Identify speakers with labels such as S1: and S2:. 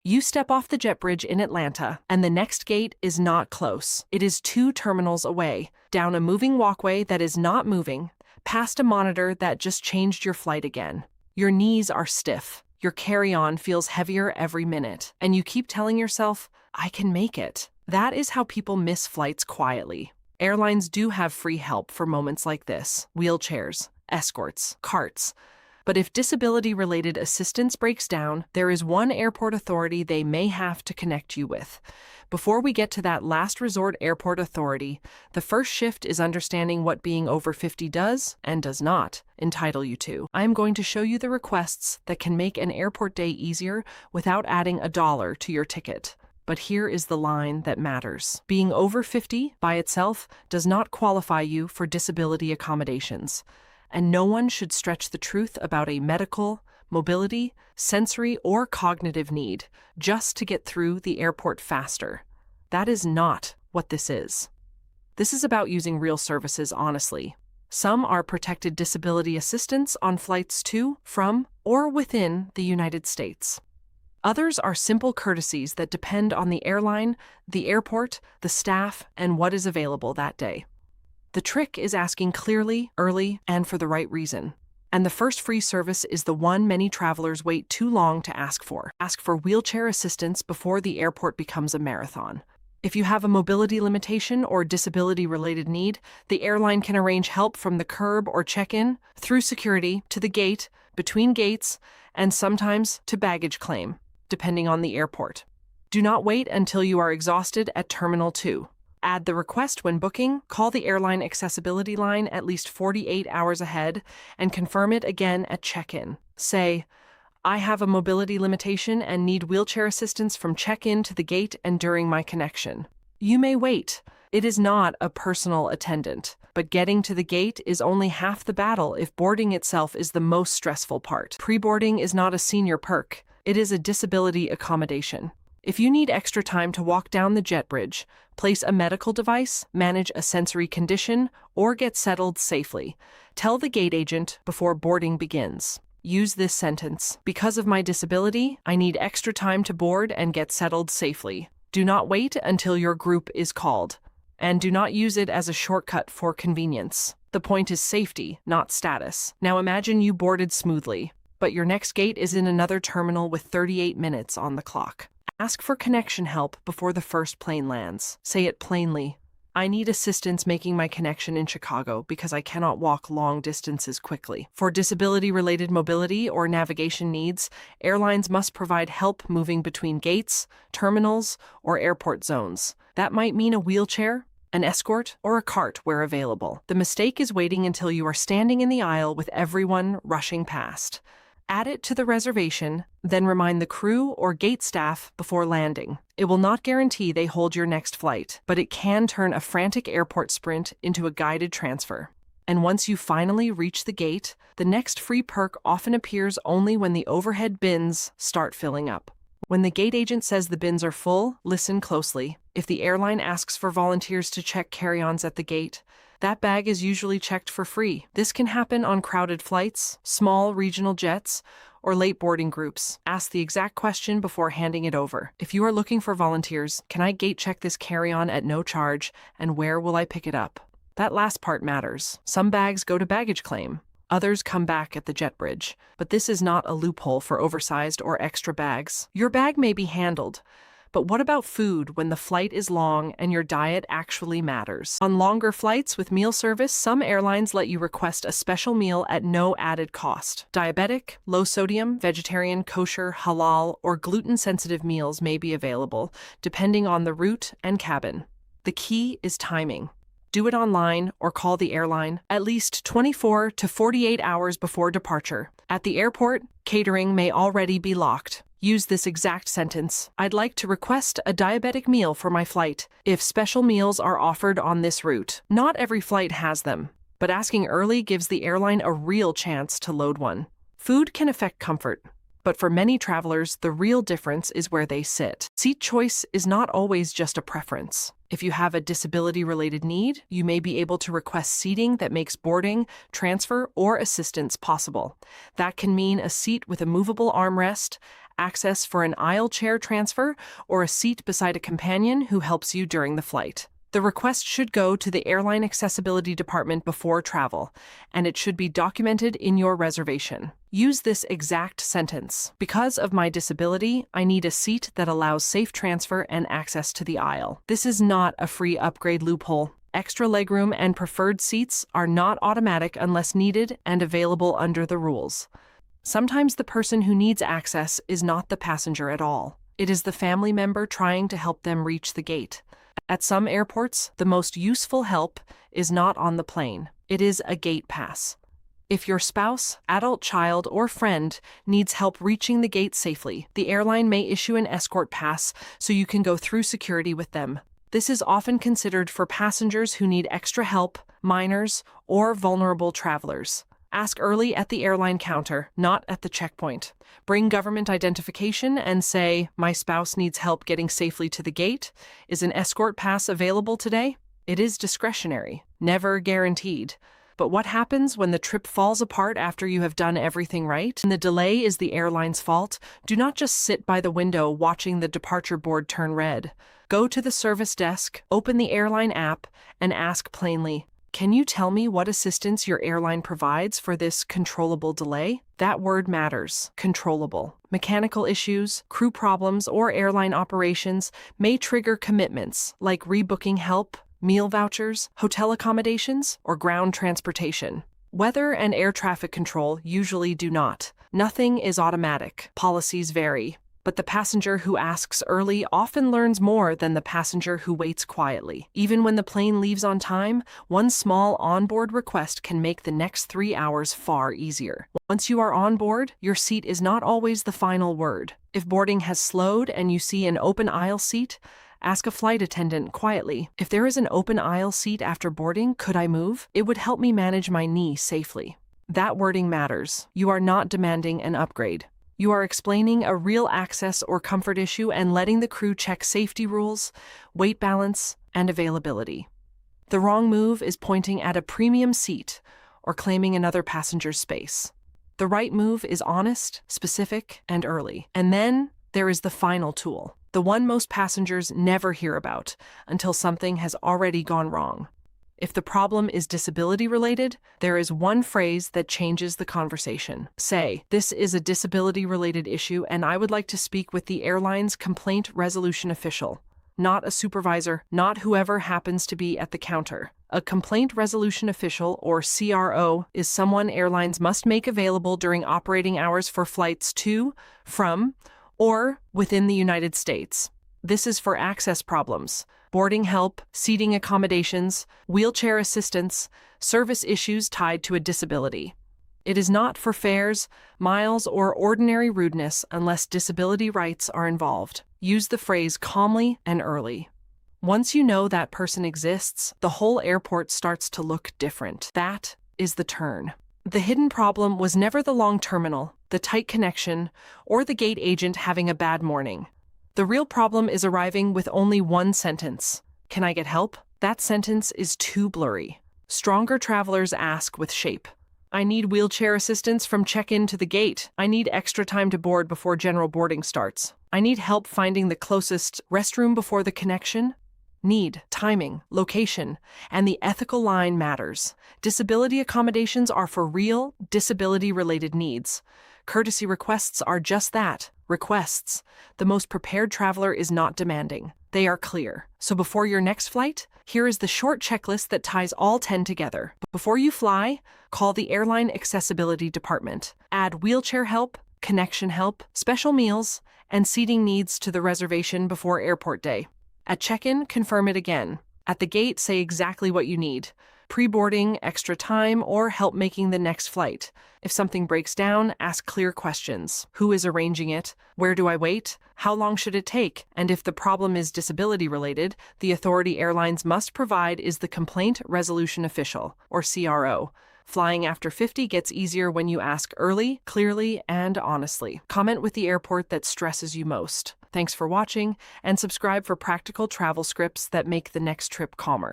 S1: You step off the jet bridge in Atlanta, and the next gate is not close. It is 2 terminals away, down a moving walkway that is not moving, past a monitor that just changed your flight again. Your knees are stiff. Your carry-on feels heavier every minute, and you keep telling yourself, I can make it. That is how people miss flights quietly. Airlines do have free help for moments like this: wheelchairs, escorts, carts. But if disability-related assistance breaks down, there is one airport authority they may have to connect you with. Before we get to that last resort airport authority, the first shift is understanding what being over 50 does and does not entitle you to. I am going to show you the requests that can make an airport day easier without adding $1 to your ticket. But here is the line that matters. Being over 50 by itself does not qualify you for disability accommodations. And no one should stretch the truth about a medical, mobility, sensory, or cognitive need just to get through the airport faster. That is not what this is. This is about using real services honestly. Some are protected disability assistance on flights to, from, or within the United States. Others are simple courtesies that depend on the airline, the airport, the staff, and what is available that day. The trick is asking clearly, early, and for the right reason. And the first free service is the one many travelers wait too long to ask for. Ask for wheelchair assistance before the airport becomes a marathon. If you have a mobility limitation or disability-related need, the airline can arrange help from the curb or check-in, through security, to the gate, between gates, and sometimes to baggage claim, depending on the airport. Do not wait until you are exhausted at Terminal 2. Add the request when booking, call the airline accessibility line at least 48 hours ahead, and confirm it again at check-in. Say, I have a mobility limitation and need wheelchair assistance from check-in to the gate and during my connection. You may wait. It is not a personal attendant, but getting to the gate is only half the battle if boarding itself is the most stressful part. Pre-boarding is not a senior perk. It is a disability accommodation. If you need extra time to walk down the jet bridge, place a medical device, manage a sensory condition, or get settled safely, tell the gate agent before boarding begins. Use this sentence: because of my disability, I need extra time to board and get settled safely. Do not wait until your group is called. And do not use it as a shortcut for convenience. The point is safety, not status. Now imagine you boarded smoothly, but your next gate is in another terminal with 38 minutes on the clock. Ask for connection help before the first plane lands. Say it plainly. I need assistance making my connection in Chicago because I cannot walk long distances quickly. For disability-related mobility or navigation needs, airlines must provide help moving between gates, terminals, or airport zones. That might mean a wheelchair, an escort, or a cart where available. The mistake is waiting until you are standing in the aisle with everyone rushing past. Add it to the reservation, then remind the crew or gate staff before landing. It will not guarantee they hold your next flight, but it can turn a frantic airport sprint into a guided transfer. And once you finally reach the gate, the next free perk often appears only when the overhead bins start filling up. When the gate agent says the bins are full, listen closely. If the airline asks for volunteers to check carry-ons at the gate, that bag is usually checked for free. This can happen on crowded flights, small regional jets, or late boarding groups. Ask the exact question before handing it over. If you are looking for volunteers, can I gate check this carry-on at no charge, and where will I pick it up? That last part matters. Some bags go to baggage claim. Others come back at the jet bridge. But this is not a loophole for oversized or extra bags. Your bag may be handled. But what about food when the flight is long and your diet actually matters? On longer flights with meal service, some airlines let you request a special meal at no added cost. Diabetic, low-sodium, vegetarian, kosher, halal, or gluten-sensitive meals may be available, depending on the route and cabin. The key is timing. Do it online or call the airline at least 24 to 48 hours before departure. At the airport, catering may already be locked. Use this exact sentence: I'd like to request a diabetic meal for my flight, if special meals are offered on this route. Not every flight has them, but asking early gives the airline a real chance to load one. Food can affect comfort, but for many travelers, the real difference is where they sit. Seat choice is not always just a preference. If you have a disability-related need, you may be able to request seating that makes boarding, transfer, or assistance possible. That can mean a seat with a movable armrest, access for an aisle chair transfer, or a seat beside a companion who helps you during the flight. The request should go to the airline accessibility department before travel, and it should be documented in your reservation. Use this exact sentence. Because of my disability, I need a seat that allows safe transfer and access to the aisle. This is not a free upgrade loophole. Extra legroom and preferred seats are not automatic unless needed and available under the rules. Sometimes the person who needs access is not the passenger at all. It is the family member trying to help them reach the gate. At some airports, the most useful help is not on the plane. It is a gate pass. If your spouse, adult child, or friend needs help reaching the gate safely, the airline may issue an escort pass so you can go through security with them. This is often considered for passengers who need extra help, minors, or vulnerable travelers. Ask early at the airline counter, not at the checkpoint. Bring government identification and say, "My spouse needs help getting safely to the gate. Is an escort pass available today?" It is discretionary, never guaranteed. But what happens when the trip falls apart after you have done everything right? And the delay is the airline's fault. Do not just sit by the window watching the departure board turn red. Go to the service desk, open the airline app, and ask plainly, "Can you tell me what assistance your airline provides for this controllable delay?" That word matters. Controllable. Mechanical issues, crew problems, or airline operations may trigger commitments like rebooking help, meal vouchers, hotel accommodations, or ground transportation. Weather and air traffic control usually do not. Nothing is automatic. Policies vary. But the passenger who asks early often learns more than the passenger who waits quietly. Even when the plane leaves on time, one small onboard request can make the next 3 hours far easier. Once you are on board, your seat is not always the final word. If boarding has slowed and you see an open aisle seat, ask a flight attendant quietly, "If there is an open aisle seat after boarding, could I move? It would help me manage my knee safely." That wording matters. You are not demanding an upgrade. You are explaining a real access or comfort issue and letting the crew check safety rules, weight balance, and availability. The wrong move is pointing at a premium seat or claiming another passenger's space. The right move is honest, specific, and early. And then there is the final tool, the one most passengers never hear about until something has already gone wrong. If the problem is disability-related, there is one phrase that changes the conversation. Say, "This is a disability-related issue, and I would like to speak with the airline's complaint resolution official." Not a supervisor, not whoever happens to be at the counter. A complaint resolution official, or CRO, is someone airlines must make available during operating hours for flights to, from, or within the United States. This is for access problems, boarding help, seating accommodations, wheelchair assistance, service issues tied to a disability. It is not for fares, miles, or ordinary rudeness unless disability rights are involved. Use the phrase calmly and early. Once you know that person exists, the whole airport starts to look different. That is the turn. The hidden problem was never the long terminal, the tight connection, or the gate agent having a bad morning. The real problem is arriving with only one sentence. "Can I get help?" That sentence is too blurry. Stronger travelers ask with shape. "I need wheelchair assistance from check-in to the gate. I need extra time to board before general boarding starts. I need help finding the closest restroom before the connection." Need, timing, location, and the ethical line matters. Disability accommodations are for real, disability-related needs. Courtesy requests are just that, requests. The most prepared traveler is not demanding. They are clear. So before your next flight, here is the short checklist that ties all 10 together. Before you fly, call the airline accessibility department. Add wheelchair help, connection help, special meals, and seating needs to the reservation before airport day. At check-in, confirm it again. At the gate, say exactly what you need. Pre-boarding, extra time, or help making the next flight. If something breaks down, ask clear questions. Who is arranging it? Where do I wait? How long should it take? And if the problem is disability-related, the authority airlines must provide is the Complaint Resolution Official, or CRO. Flying after 50 gets easier when you ask early, clearly, and honestly. Comment with the airport that stresses you most. Thanks for watching, and subscribe for practical travel scripts that make the next trip calmer.